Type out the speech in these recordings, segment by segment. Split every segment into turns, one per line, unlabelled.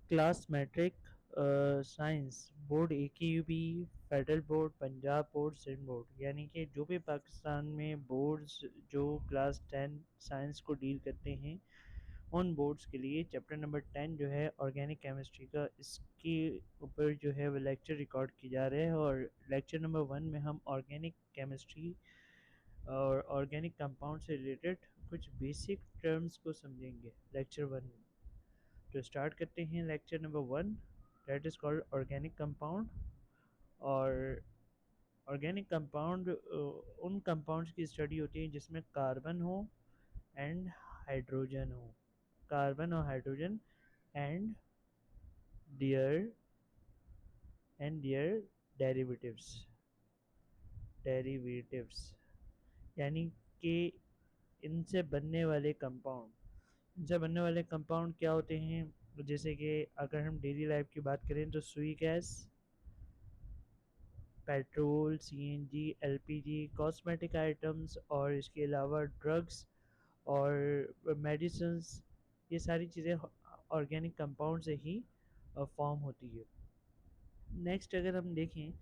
Class matric science board AQB, federal board, Punjab board, Sindh board, यानी कि जो भी पाकिस्तान में बोर्ड्स जो क्लास 10 साइंस को डील करते हैं उन बोर्ड्स के लिए चैप्टर नंबर 10 जो है ऑर्गेनिक केमिस्ट्री का, इसके ऊपर जो है वो लेक्चर रिकॉर्ड किया जा रहा है। और लेक्चर नंबर 1 में हम ऑर्गेनिक केमिस्ट्री और ऑर्गेनिक कंपाउंड से रिलेटेड कुछ बेसिक टर्म्स को समझेंगे लेक्चर 1 में। तो स्टार्ट करते हैं lecture number 1, that is called organic compound. और ऑर्गेनिक कंपाउंड उन कंपाउंड्स की स्टडी होती है जिसमें कार्बन हो एंड हाइड्रोजन हो, कार्बन और hydrogen and their their derivatives, derivatives यानी कि इनसे बनने वाले कंपाउंड, इनसे बनने वाले कंपाउंड क्या होते हैं। जैसे कि अगर हम डेली लाइफ की बात करें तो सुई gas, petrol, CNG, LPG, cosmetic items और इसके अलावा ड्रग्स और मेडिसिन्स, ये सारी चीज़ें ऑर्गेनिक कंपाउंड से ही फॉर्म होती है। नेक्स्ट अगर हम देखें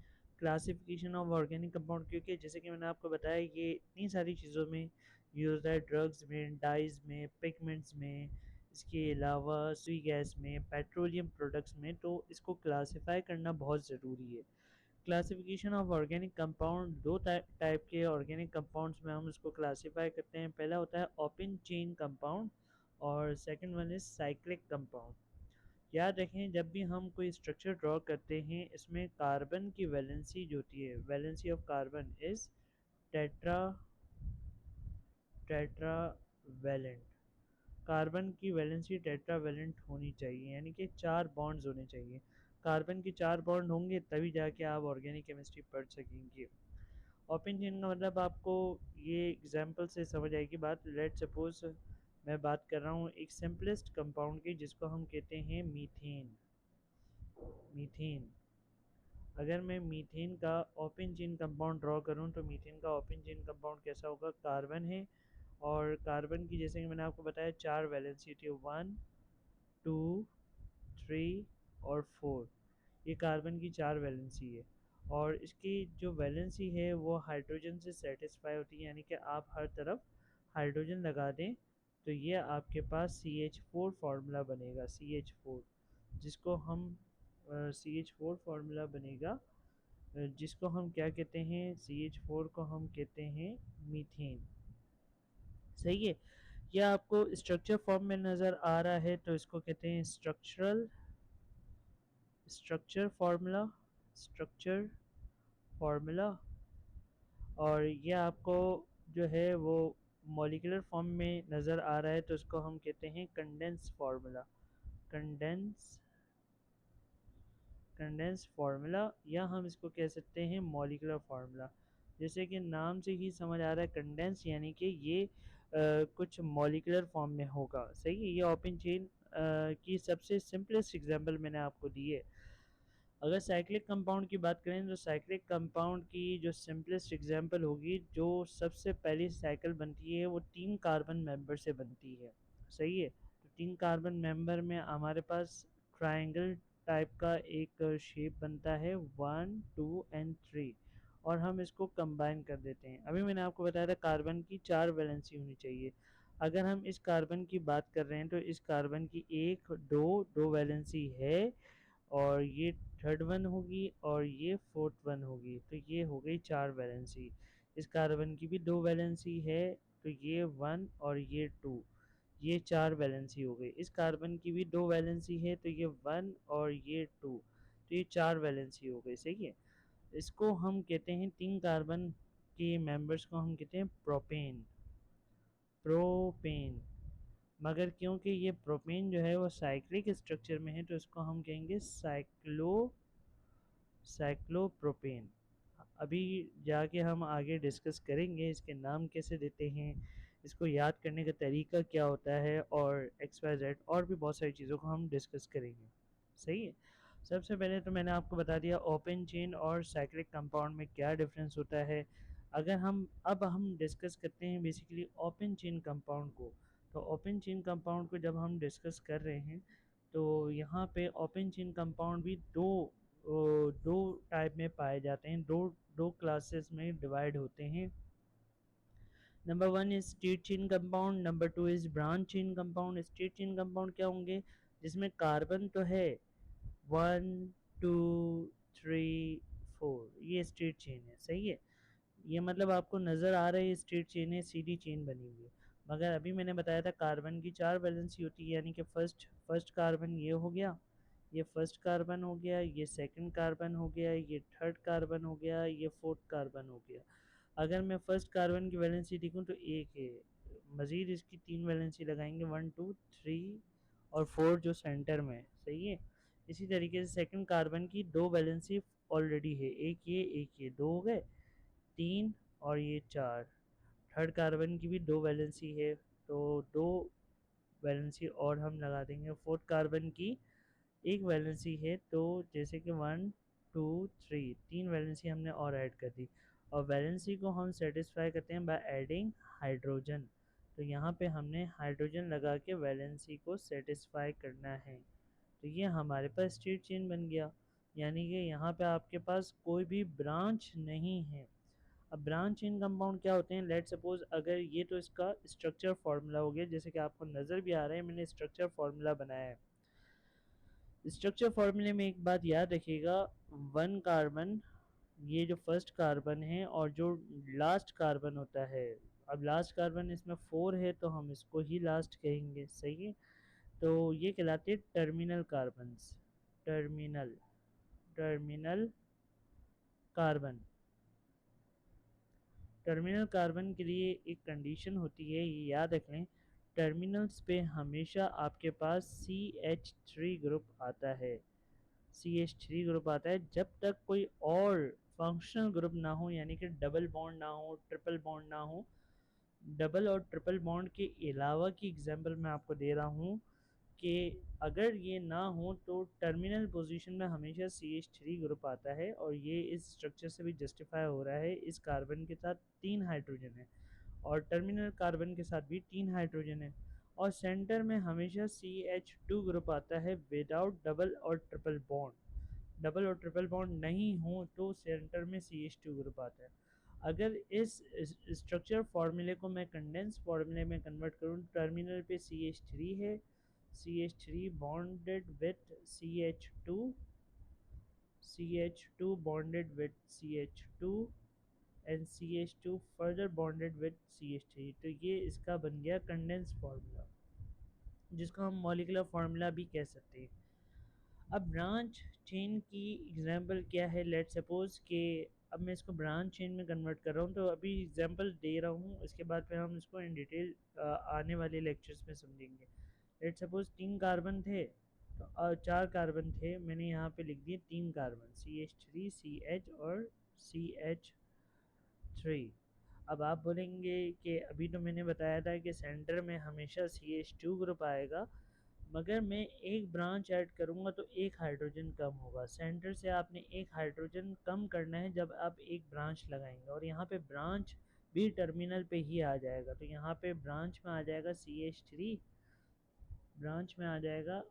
क्लासिफिकेशन ऑफ ऑर्गेनिक कंपाउंड, क्योंकि जैसे कि मैंने आपको बताया ये इतनी सारी चीज़ों में यूज़ होता है, ड्रग्स में, डाइज में, पिगमेंट्स में, इसके अलावा सुई गैस में, पेट्रोलियम प्रोडक्ट्स में, तो इसको क्लासिफाई करना बहुत ज़रूरी है। क्लासिफिकेशन ऑफ ऑर्गेनिक कंपाउंड, दो टाइप के ऑर्गेनिक कंपाउंड्स में हम इसको क्लासिफाई करते हैं। पहला होता है ओपन चेन कंपाउंड और second one is cyclic compound. याद रखें जब भी हम कोई स्ट्रक्चर ड्रॉ करते हैं इसमें कार्बन की वैलेंसी जो होती है, valency of carbon is tetra tetra valent. Carbon की वैलेंसी टेट्रावैलेंट होनी चाहिए, यानी कि 4 बॉन्ड्स होने चाहिए। कार्बन के 4 बॉन्ड होंगे तभी जाके आप ऑर्गेनिक केमिस्ट्री पढ़ सकेंगे। ओपन चेन का मतलब आपको ये एग्जांपल से समझ आएगी बात। लेट सपोज मैं बात कर रहा हूँ एक सिंपलेस्ट कंपाउंड की जिसको हम कहते हैं मीथेन। मीथेन, अगर मैं मीथेन का ओपन चेन कंपाउंड ड्रॉ करूँ तो मीथेन का ओपन चेन कंपाउंड कैसा होगा। कार्बन है और कार्बन की जैसे कि मैंने आपको बताया 4 वैलेंसी होती है, 1, 2, 3 और 4। ये कार्बन की 4 वैलेंसी है और इसकी जो वैलेंसी है वो हाइड्रोजन से सेटिस्फाई होती है, यानी कि आप हर तरफ हाइड्रोजन लगा दें तो ये आपके पास CH4 फार्मूला बनेगा। CH4 जिसको हम CH4 फार्मूला बनेगा, जिसको हम क्या कहते हैं, CH4 को हम कहते हैं मीथेन। सही है। यह आपको स्ट्रक्चर फॉर्म में नज़र आ रहा है तो इसको कहते हैं structural structure formula, structure formula. और ये आपको जो है वो मॉलिक्यूलर फॉर्म में नज़र आ रहा है तो इसको हम कहते हैं condense formula, condense condense formula, या हम इसको कह सकते हैं मॉलिक्यूलर फार्मूला। जैसे कि नाम से ही समझ आ रहा है कंडेंस यानी कि ये कुछ मॉलिक्यूलर फॉर्म में होगा। सही है। ये ओपन चेन की सबसे सिंपलेस्ट एग्जांपल मैंने आपको दी है। अगर साइक्लिक कंपाउंड की बात करें तो साइक्लिक कंपाउंड की जो सिंपलेस्ट एग्जांपल होगी, जो सबसे पहली साइकिल बनती है वो 3 कार्बन मेंबर से बनती है। सही है। तो 3 कार्बन मेंबर में हमारे पास ट्रायंगल टाइप का एक शेप बनता है, 1, 2 एंड 3, और हम इसको कंबाइन कर देते हैं। अभी मैंने आपको बताया था कार्बन की 4 वैलेंसी होनी चाहिए। अगर हम इस कार्बन की बात कर रहे हैं तो इस कार्बन की 1, 2 वैलेंसी है और ये थर्ड वन होगी और ये फोर्थ वन होगी, तो ये हो गई 4 वैलेंसी। इस कार्बन की भी 2 वैलेंसी है तो ये 1 और ये 2, ये 4 वैलेंसी हो गई। इस कार्बन की भी 2 वैलेंसी है तो ये 1 और ये 2, तो ये 4 वैलेंसी हो गई। सही है। इसको हम कहते हैं 3 कार्बन के मेंबर्स को हम कहते हैं प्रोपेन, प्रोपेन। मगर क्योंकि ये प्रोपेन जो है वो साइक्लिक स्ट्रक्चर में है तो इसको हम कहेंगे साइक्लोप्रोपेन। अभी जाके हम आगे डिस्कस करेंगे इसके नाम कैसे देते हैं, इसको याद करने का तरीका क्या होता है, और XYZ और भी बहुत सारी चीज़ों को हम डिस्कस करेंगे। सही है। सबसे पहले तो मैंने आपको बता दिया ओपन चेन और साइक्लिक कंपाउंड में क्या डिफरेंस होता है। अगर हम डिस्कस करते हैं बेसिकली ओपन चेन कंपाउंड को, तो ओपन चेन कंपाउंड को जब हम डिस्कस कर रहे हैं तो यहाँ पे ओपन चेन कंपाउंड भी दो टाइप में पाए जाते हैं, दो दो क्लासेस में डिवाइड होते हैं। Number one is straight chain compound, number two is branch chain compound. Straight chain compound क्या होंगे? जिसमें कार्बन तो है 1 2 3 4, ये स्ट्रेट चेन है, सही है। ये मतलब आपको नज़र आ रहा है ये स्ट्रेट चेन है, सीधी चेन बनी हुई है। मगर अभी मैंने बताया था कार्बन की 4 वैलेंसी होती है, यानी कि फर्स्ट कार्बन ये हो गया, ये फर्स्ट कार्बन हो गया, ये सेकंड कार्बन हो गया, ये थर्ड कार्बन हो गया, ये फोर्थ कार्बन हो गया। अगर मैं फर्स्ट कार्बन की वैलेंसी देखूँ तो एक है, मज़ीद इसकी 3 वैलेंसी लगाएंगे, 1 2 3 और 4 जो सेंटर में है, सही है। इसी तरीके से सेकंड कार्बन की 2 वैलेंसी ऑलरेडी है, एक ये 2 हो गए, 3 और ये 4। थर्ड कार्बन की भी 2 वैलेंसी है, तो 2 वैलेंसी और हम लगा देंगे। फोर्थ कार्बन की एक वैलेंसी है, तो जैसे कि 1 2 3, 3 वैलेंसी हमने और ऐड कर दी। और वैलेंसी को हम सेटिस्फाई करते हैं बाय ऐडिंग हाइड्रोजन। तो यहाँ पे हमने हाइड्रोजन लगा के वैलेंसी को सेटिस्फाई करना है। तो ये हमारे पास स्ट्रेट चेन बन गया, यानी कि यहाँ पे आपके पास कोई भी ब्रांच नहीं है। अब ब्रांच चेन कंपाउंड क्या होते हैं? लेट सपोज अगर ये तो इसका स्ट्रक्चर फार्मूला हो गया, जैसे कि आपको नज़र भी आ रहा है मैंने स्ट्रक्चर फार्मूला बनाया है। स्ट्रक्चर फार्मूले में एक बात याद रखिएगा, 1 कार्बन, ये जो फर्स्ट कार्बन है और जो लास्ट कार्बन होता है, अब लास्ट कार्बन इसमें 4 है तो हम इसको ही लास्ट कहेंगे, सही है। तो ये कहलाते हैं terminal carbons, terminal terminal carbon. Terminal carbon के लिए एक कंडीशन होती है, ये याद रख लें, टर्मिनल्स पे हमेशा आपके पास CH3 ग्रुप आता है, CH3 ग्रुप आता है, जब तक कोई और फंक्शनल ग्रुप ना हो, यानी कि डबल बॉन्ड ना हो, ट्रिपल बॉन्ड ना हो। डबल और ट्रिपल बॉन्ड के अलावा की एग्जांपल मैं आपको दे रहा हूँ कि अगर ये ना हो तो टर्मिनल पोजीशन में हमेशा CH3 ग्रुप आता है, और ये इस स्ट्रक्चर से भी जस्टिफाई हो रहा है। इस कार्बन के साथ 3 हाइड्रोजन है और टर्मिनल कार्बन के साथ भी 3 हाइड्रोजन है, और सेंटर में हमेशा CH2 ग्रुप आता है विदाउट डबल और ट्रिपल बॉन्ड। डबल और ट्रिपल बॉन्ड नहीं हो तो सेंटर में CH2 ग्रुप आता है। अगर इस स्ट्रक्चर फार्मूले को मैं कंडेंस फार्मूले में कन्वर्ट करूँ, टर्मिनल पे CH3 है, CH3 bonded with CH2, CH2 bonded with CH2 and CH2 further bonded with CH3। तो ये इसका बन गया कंडेंस फार्मूला, जिसको हम मॉलिक्यूलर फार्मूला भी कह सकते हैं। अब ब्रांच चेन की एग्जांपल क्या है? लेट सपोज कि अब मैं इसको ब्रांच चेन में कन्वर्ट कर रहा हूँ, तो अभी एग्जांपल दे रहा हूँ, इसके बाद फिर हम इसको इन डिटेल आने वाले लेक्चर्स में समझेंगे। लेट सपोज 3 कार्बन थे, तो 4 कार्बन थे, मैंने यहाँ पे लिख दिए 3 कार्बन, CH3 CH और CH3। अब आप बोलेंगे कि अभी तो मैंने बताया था कि सेंटर में हमेशा CH2 ग्रुप आएगा, मगर मैं एक ब्रांच ऐड करूंगा तो एक हाइड्रोजन कम होगा। सेंटर से आपने एक हाइड्रोजन कम करना है जब आप एक ब्रांच लगाएंगे, और यहाँ पे ब्रांच भी टर्मिनल पे ही आ जाएगा। तो यहाँ पे ब्रांच में आ जाएगा CH3, ब्रांच में आ जाएगा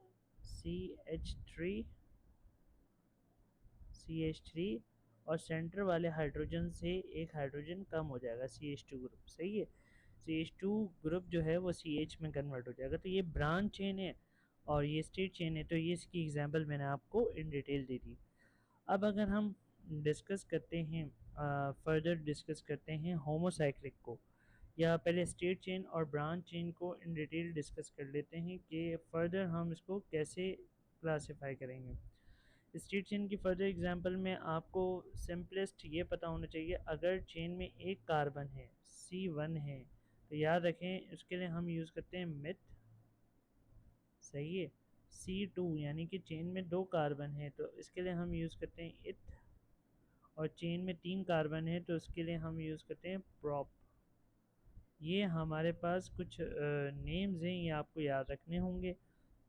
CH3, CH3, और सेंटर वाले हाइड्रोजन से एक हाइड्रोजन कम हो जाएगा, CH2 ग्रुप, सही है। CH2 ग्रुप जो है वो CH में कन्वर्ट हो जाएगा। तो ये ब्रांच चेन है और ये स्ट्रेट चेन है, तो ये इसकी एग्जांपल मैंने आपको इन डिटेल दे दी। अब अगर हम डिस्कस करते हैं, फर्दर डिस्कस करते हैं होमोसाइक्लिक को, या पहले स्ट्रेट चेन और ब्रांच चेन को इन डिटेल डिस्कस कर लेते हैं कि फर्दर हम इसको कैसे क्लासीफाई करेंगे। स्ट्रेट चेन की फर्दर एग्जांपल में आपको सिंपलेस्ट ये पता होना चाहिए, अगर चेन में एक कार्बन है, C1 है, तो याद रखें उसके लिए हम यूज़ करते हैं मिथ, सही है। C2 यानी कि चेन में 2 कार्बन है तो इसके लिए हम यूज़ करते हैं इथ, और चेन में 3 कार्बन है तो उसके लिए हम यूज़ करते हैं प्रॉप। ये हमारे पास कुछ नेम्स हैं, ये आपको याद रखने होंगे।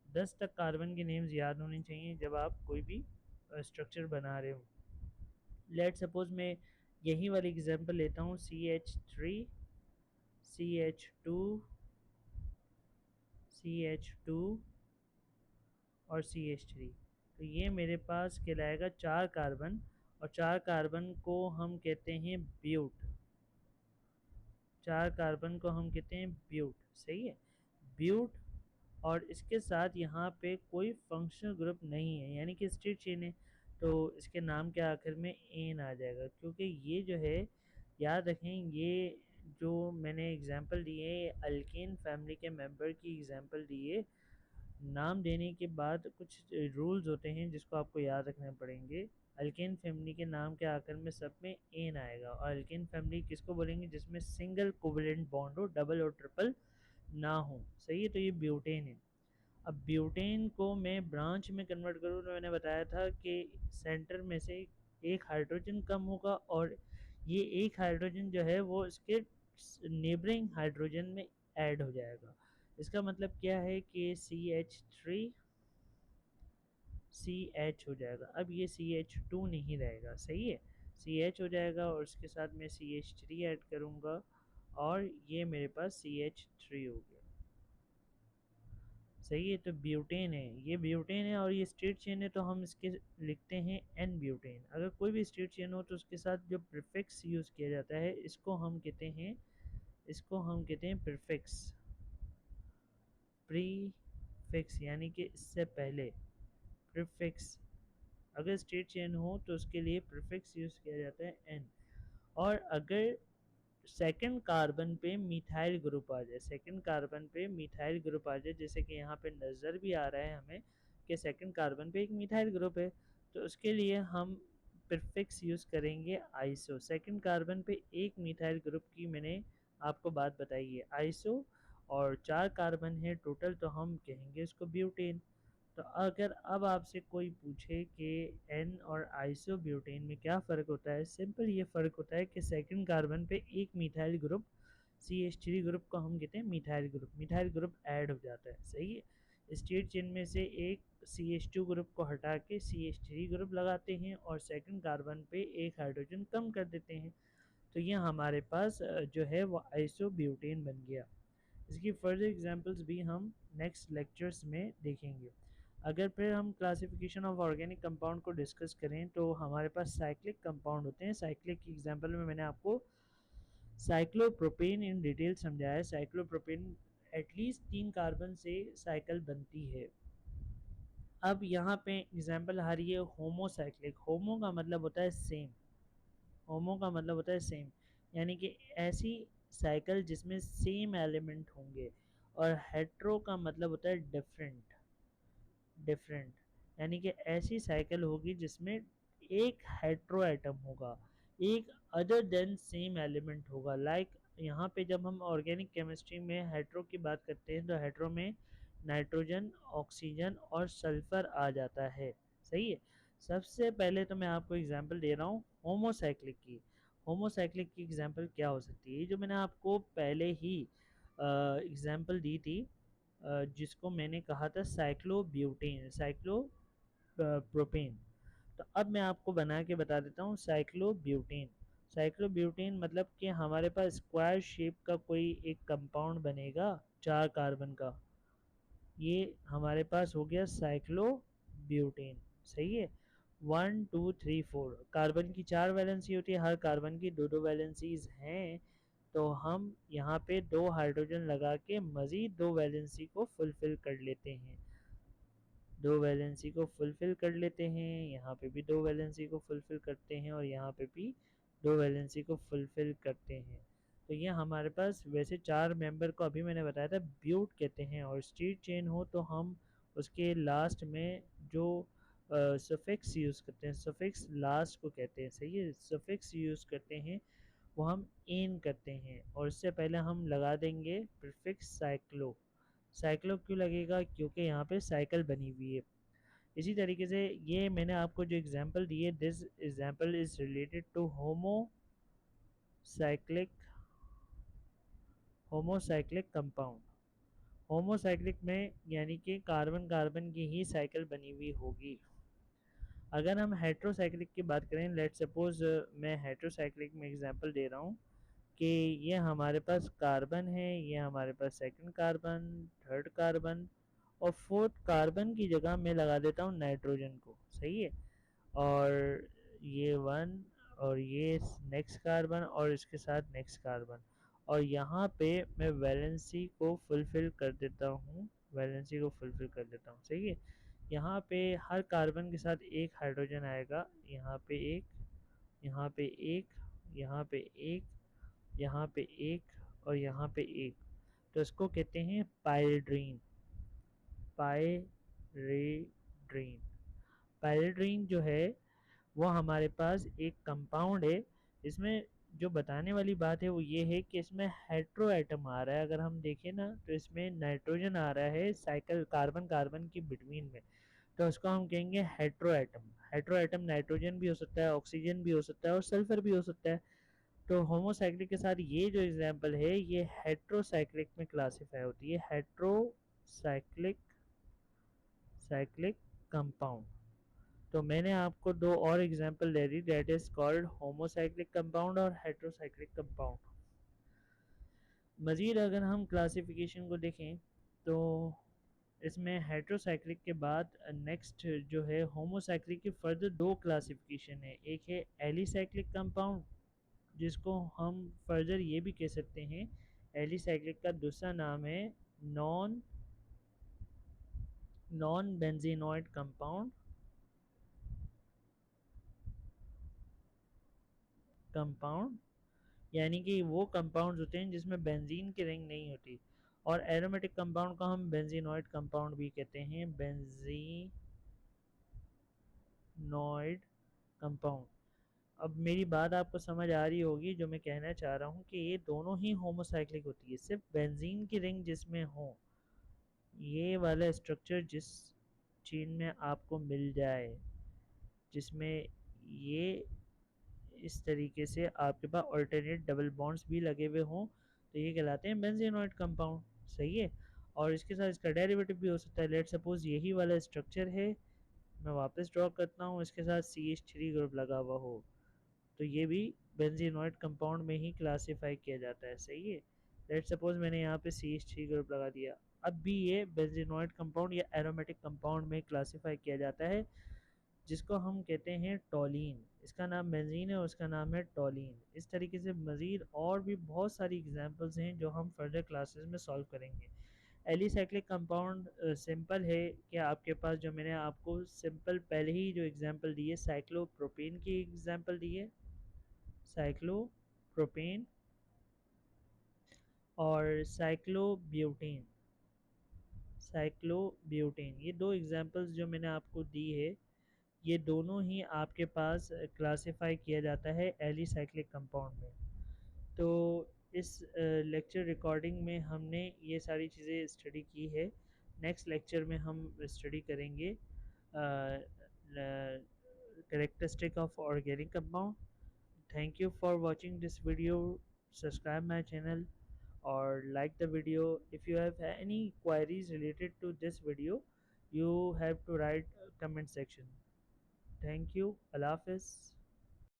10 तक कार्बन के नेम्स याद होने चाहिए जब आप कोई भी स्ट्रक्चर बना रहे हो। लेट सपोज मैं यही वाली एग्जांपल लेता हूँ, CH3 CH2 CH2 और CH3। तो ये मेरे पास कहलाएगा 4 कार्बन, और 4 कार्बन को हम कहते हैं ब्यूट। 4 कार्बन को हम कहते हैं ब्यूट, सही है, ब्यूट। और इसके साथ यहाँ पे कोई फंक्शनल ग्रुप नहीं है, यानी कि स्ट्रेट चेन है, तो इसके नाम के आखिर में एन आ जाएगा, क्योंकि ये जो है, याद रखें, ये जो मैंने एग्जांपल दिए अल्केन फैमिली के मेंबर की एग्जांपल दिए, नाम देने के बाद कुछ रूल्स होते हैं जिसको आपको याद रखने पड़ेंगे। अल्केन फैमिली के नाम के आखिर में सब में एन आएगा, और अल्केन फैमिली किसको बोलेंगे, जिसमें सिंगल कोवेलेंट बॉन्ड हो, डबल और ट्रिपल ना हो, सही है। तो ये ब्यूटेन है। अब ब्यूटेन को मैं ब्रांच में कन्वर्ट करूँ तो मैंने बताया था कि सेंटर में से एक हाइड्रोजन कम होगा, और ये एक हाइड्रोजन जो है वो इसके नेबरिंग हाइड्रोजन में ऐड हो जाएगा। इसका मतलब क्या है कि CH3 CH हो जाएगा। अब ये CH2 नहीं रहेगा, सही है, CH हो जाएगा, और उसके साथ मैं CH3 ऐड करूँगा, और ये मेरे पास CH3 हो गया, सही है। तो ब्यूटेन है, ये ब्यूटेन है, और ये स्ट्रेट चेन है, तो हम इसके लिखते हैं एन ब्यूटेन। अगर कोई भी स्ट्रेट चेन हो तो उसके साथ जो प्रीफिक्स यूज़ किया जाता है, इसको हम कहते हैं प्रीफिक्स, प्रीफिक्स, यानी कि इससे पहले प्रीफिक्स। अगर स्ट्रेट चेन हो तो उसके लिए प्रीफिक्स यूज़ किया जाता है एन। और अगर सेकंड कार्बन पे मिथाइल ग्रुप आ जाए, सेकंड कार्बन पे मिथाइल ग्रुप आ जाए, जैसे कि यहाँ पे नज़र भी आ रहा है हमें कि सेकंड कार्बन पे एक मिथाइल ग्रुप है, तो उसके लिए हम प्रीफिक्स यूज़ करेंगे आइसो। सेकंड कार्बन पे एक मिथाइल ग्रुप की मैंने आपको बात बताई है, आइसो, और 4 कार्बन है टोटल, तो हम कहेंगे इसको ब्यूटेन। तो अगर अब आपसे कोई पूछे कि एन और आइसोब्यूटेन में क्या फ़र्क होता है, सिंपल ये फ़र्क होता है कि सेकंड कार्बन पे एक मिथाइल ग्रुप, CH3 ग्रुप को हम कहते हैं मिथाइल ग्रुप ऐड हो जाता है, सही है। स्ट्रेट चेन में से एक CH2 ग्रुप को हटा के CH3 ग्रुप लगाते हैं, और सेकंड कार्बन पे एक हाइड्रोजन कम कर देते हैं, तो ये हमारे पास जो है वो आइसोब्यूटेन बन गया। इसकी फर्दर एग्जांपल्स भी हम नेक्स्ट लेक्चर्स में देखेंगे। अगर फिर हम क्लासिफिकेशन ऑफ ऑर्गेनिक कंपाउंड को डिस्कस करें तो हमारे पास साइक्लिक कंपाउंड होते हैं। साइक्लिक की एग्जांपल में मैंने आपको साइक्लोप्रोपेन इन डिटेल समझाया है। साइक्लोप्रोपेन एटलीस्ट 3 कार्बन से साइकिल बनती है। अब यहाँ पे एग्जांपल आ रही है होमोसाइक्लिक। होमो का मतलब होता है सेम, होमो का मतलब होता है सेम, यानी कि ऐसी साइकिल जिसमें सेम एलिमेंट होंगे, और हेट्रो का मतलब होता है डिफरेंट, डिफरेंट, यानी कि ऐसी साइकिल होगी जिसमें एक हेट्रो एटम होगा, एक अदर देन सेम एलिमेंट होगा। लाइक यहाँ पे जब हम ऑर्गेनिक केमिस्ट्री में हेट्रो की बात करते हैं तो हेट्रो में नाइट्रोजन, ऑक्सीजन और सल्फर आ जाता है, सही है। सबसे पहले तो मैं आपको एग्जांपल दे रहा हूँ होमोसाइक्लिक की। होमोसाइक्लिक की एग्जांपल क्या हो सकती है, ये जो मैंने आपको पहले ही एग्जांपल दी थी, जिसको मैंने कहा था साइक्लोब्यूटेन, साइक्लोप्रोपेन। तो अब मैं आपको बना के बता देता हूँ साइक्लोब्यूटेन। साइक्लोब्यूटेन मतलब कि हमारे पास स्क्वायर शेप का कोई एक कंपाउंड बनेगा 4 कार्बन का, ये हमारे पास हो गया साइक्लोब्यूटेन, सही है। 1 2 3 4 कार्बन की 4 वैलेंसी होती है, हर कार्बन की दो दो वैलेंसीज हैं, तो हम यहाँ पे 2 हाइड्रोजन लगा के मज़ीद 2 वैलेंसी को फुलफ़िल कर लेते हैं, 2 वैलेंसी को फुलफ़िल कर लेते हैं, यहाँ पे भी 2 वैलेंसी को फुलफ़िल करते हैं, और यहाँ पे भी 2 वैलेंसी को फुलफ़िल करते हैं। तो ये हमारे पास वैसे 4 मेंबर को अभी मैंने बताया था ब्यूट कहते हैं, और स्ट्रेट चेन हो तो हम उसके लास्ट में जो सफिक्स यूज़ करते हैं, सफिक्स लास्ट को कहते हैं, सही है, सफिक्स यूज़ करते हैं वो हम एन करते हैं, और इससे पहले हम लगा देंगे प्रीफिक्स साइक्लो। साइक्लो क्यों लगेगा, क्योंकि यहाँ पे साइकिल बनी हुई है। इसी तरीके से ये मैंने आपको जो एग्जांपल दिए, this example is related to homocyclic, homocyclic compound. Homocyclic में यानी कि कार्बन कार्बन की ही साइकिल बनी हुई होगी। अगर हम हेट्रोसाइक्लिक की बात करें, लेट सपोज मैं हेट्रोसाइक्लिक में एग्जांपल दे रहा हूँ कि ये हमारे पास कार्बन है, ये हमारे पास सेकंड कार्बन, थर्ड कार्बन, और फोर्थ कार्बन की जगह मैं लगा देता हूँ नाइट्रोजन को, सही है। और ये वन, और ये नेक्स्ट कार्बन, और इसके साथ नेक्स्ट कार्बन, और यहाँ पे मैं वैलेंसी को फुलफिल कर देता हूँ, वैलेंसी को फुलफिल कर देता हूँ, सही है। यहाँ पे हर कार्बन के साथ एक हाइड्रोजन आएगा, यहाँ पे एक, यहाँ पे एक, यहाँ पे एक, यहाँ पे एक, और यहाँ पे एक। तो इसको कहते हैं पायरीड्रीन, पायरीड्रीन। पायरीड्रीन जो है वो हमारे पास एक कंपाउंड है। इसमें जो बताने वाली बात है वो ये है कि इसमें हेट्रो एटम आ रहा है। अगर हम देखें ना तो इसमें नाइट्रोजन आ रहा है साइकिल कार्बन कार्बन की बिटवीन में, तो उसको हम कहेंगे hetero atom. Hetero atom nitrogen भी हो सकता है, ऑक्सीजन भी हो सकता है, और सल्फर भी हो सकता है। तो होमोसाइक्लिक के साथ ये जो एग्जांपल है ये हेट्रोसाइक्लिक में क्लासिफाई होती है, हेट्रोसाइक्लिक, साइक्लिक कंपाउंड। तो मैंने आपको दो और example they the, that is called homocyclic compound और हेट्रोसाइक्लिक कंपाउंड। मज़ीद अगर हम क्लासिफिकेशन को देखें तो इसमें हेट्रोसाइक्लिक के बाद नेक्स्ट जो है होमोसाइक्लिक की फर्दर दो क्लासिफिकेशन है। एक है एलिसाइक्लिक कंपाउंड, जिसको हम फर्दर ये भी कह सकते हैं, एलिसाइक्लिक का दूसरा नाम है non non benzenoid compound, compound यानी कि वो कंपाउंड्स होते हैं जिसमें बेंजीन की रिंग नहीं होती। और एरोमेटिक कंपाउंड को हम बेंजीनॉइड कंपाउंड भी कहते हैं, बेंजीनॉइड कंपाउंड। अब मेरी बात आपको समझ आ रही होगी, जो मैं कहना चाह रहा हूँ कि ये दोनों ही होमोसाइक्लिक होती है, सिर्फ बेंजीन की रिंग जिसमें हो, ये वाला स्ट्रक्चर जिस चीन में आपको मिल जाए, जिसमें ये इस तरीके से आपके पास अल्टरनेट डबल बॉन्ड्स भी लगे हुए हों, तो ये कहलाते हैं बेंजीनॉइड कंपाउंड, सही है। और इसके साथ इसका डेरिवेटिव भी हो सकता है। लेट सपोज यही वाला स्ट्रक्चर है, मैं वापस ड्रॉ करता हूँ, इसके साथ CH3 ग्रुप लगा हुआ हो, तो ये भी बेंजीनॉइड कंपाउंड में ही क्लासीफाई किया जाता है, सही है। लेट सपोज मैंने यहाँ पे CH3 ग्रुप लगा दिया, अब भी ये बेंजीनॉइड कंपाउंड या एरोमेटिक कंपाउंड में क्लासीफाई किया जाता है, जिसको हम कहते हैं टॉलीन। इसका नाम बेंजीन है और उसका नाम है टॉलीन। इस तरीके से मज़ीद और भी बहुत सारी एग्जांपल्स हैं जो हम फर्दर क्लासेस में सॉल्व करेंगे। एलिसाइक्लिक कंपाउंड सिंपल है कि आपके पास, जो मैंने आपको सिंपल पहले ही जो एग्जांपल दी है साइक्लोप्रोपेन की एग्जांपल दी है, साइक्लोप्रोपेन और साइक्लोब्यूटेन, साइक्लोब्यूटेन, ये दो एग्जांपल्स जो मैंने आपको दी है, ये दोनों ही आपके पास क्लासिफाई किया जाता है एलिसाइक्लिक कंपाउंड में। तो इस लेक्चर रिकॉर्डिंग में हमने ये सारी चीज़ें स्टडी की है। नेक्स्ट लेक्चर में हम स्टडी करेंगे characteristic of organic compound. Thank you for watching this video. Subscribe my channel or like the video. If you have any queries related to this video, you have to write comment section. Thank you. Allah Hafiz.